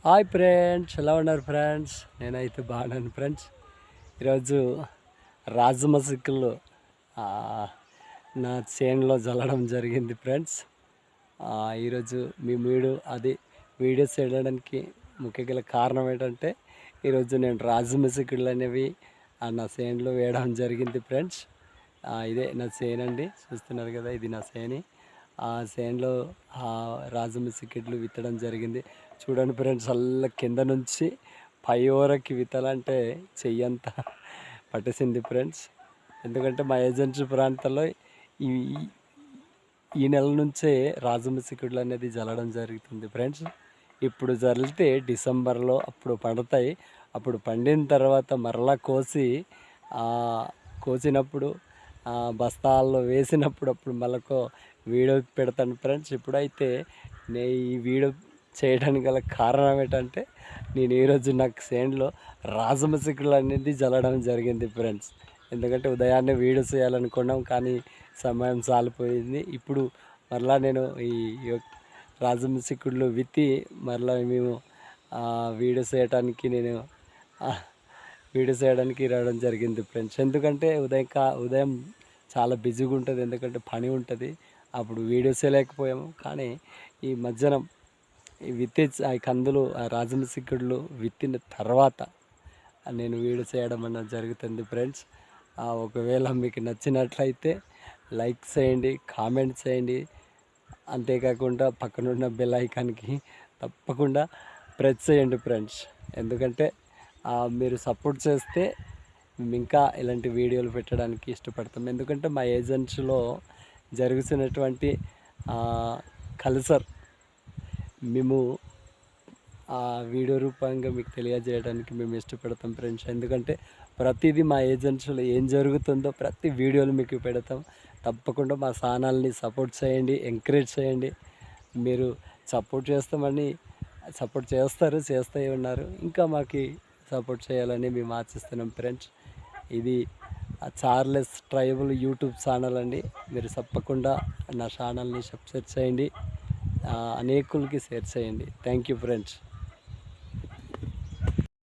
Hi friends, ఎలా ఉన్నారు friends? నేనైతే బాగున్నాను ఫ్రెండ్స్. ఈరోజు రాజమసిక్కులు నా చేనులో జల్లడం జరిగింది ఫ్రెండ్స్. ఈరోజు మీ వీడియోస్ చేయడానికి ముఖ్య గల కారణం ఏంటంటే, ఈరోజు నేను రాజమసిక్కులు అనేవి నా చేనులో వేయడం జరిగింది ఫ్రెండ్స్. ఇదే నా చేను అండి, చూస్తున్నారు కదా, ఇది నా చేని. ఆ చేనులో రాజమసిక్కులు విత్తడం జరిగింది. చూడండి ఫ్రెండ్స్, అల్ల కింద నుంచి పై వరకు విత్తాలంటే చెయ్యంత పట్టేసింది ఫ్రెండ్స్. ఎందుకంటే మా ఏజెన్సీ ప్రాంతాల్లో ఈ ఈ నెల నుంచే రాజమసిక్కులు అనేది జల్లడం జరుగుతుంది ఫ్రెండ్స్. ఇప్పుడు జల్లితే డిసెంబర్లో అప్పుడు పండుతాయి. అప్పుడు పండిన తర్వాత మరలా కోసినప్పుడు బస్తాల్లో వేసినప్పుడు అప్పుడు మళ్ళీ వీడియో పెడతాను ఫ్రెండ్స్. ఇప్పుడైతే ఈ వీడియో చేయడానికి గల కారణం ఏంటంటే, నేను ఈరోజు నాకు చేనులో రాజమసిక్కులు అనేది జల్లడం జరిగింది ఫ్రెండ్స్. ఎందుకంటే ఉదయాన్నే వీడియో చేయాలనుకున్నాం, కానీ సమయం చాలిపోయింది. ఇప్పుడు మరలా నేను ఈ రాజమసిక్కులు విత్తి మరలా మేము వీడియో చేయడానికి రావడం జరిగింది ఫ్రెండ్స్. ఎందుకంటే ఉదయం చాలా బిజీగా ఉంటుంది, ఎందుకంటే పని ఉంటుంది. అప్పుడు వీడియోస్ చేయలేకపోయాము. కానీ ఈ మధ్యాహ్నం కందులు రాజమసిక్కులు విత్తిన తర్వాత నేను వీడియో చేయడం అన్నది జరుగుతుంది ఫ్రెండ్స్. ఒకవేళ మీకు నచ్చినట్లయితే లైక్ చేయండి, కామెంట్ చేయండి. అంతేకాకుండా పక్కనున్న బెల్ ఐకాన్కి తప్పకుండా ప్రెస్ చేయండి ఫ్రెండ్స్. ఎందుకంటే మీరు సపోర్ట్ చేస్తే ఇంకా ఇలాంటి వీడియోలు పెట్టడానికి ఇష్టపడతాం. ఎందుకంటే మా ఏజెన్సీలో జరుగుతున్నటువంటి కల్చర్ మేము వీడియో రూపంగా మీకు తెలియజేయడానికి మేము ఇష్టపడతాం ఫ్రెండ్స్. ఎందుకంటే ప్రతిదీ మా ఏజెన్సీలో ఏం జరుగుతుందో ప్రతి వీడియోలు మీకు పెడతాం. తప్పకుండా మా ఛానల్ని సపోర్ట్ చేయండి, ఎంకరేజ్ చేయండి. మీరు సపోర్ట్ చేస్తూ ఉన్నారు. ఇంకా మాకు సపోర్ట్ చేయాలని మేము ఆశిస్తున్నాం ఫ్రెండ్స్. ఇది చార్లెస్ ట్రైబల్ యూట్యూబ్ ఛానల్ అండి. మీరు తప్పకుండా నా ఛానల్ని సబ్స్క్రైబ్ చేయండి, అనేకులకి షేర్ చేయండి. Thank you friends.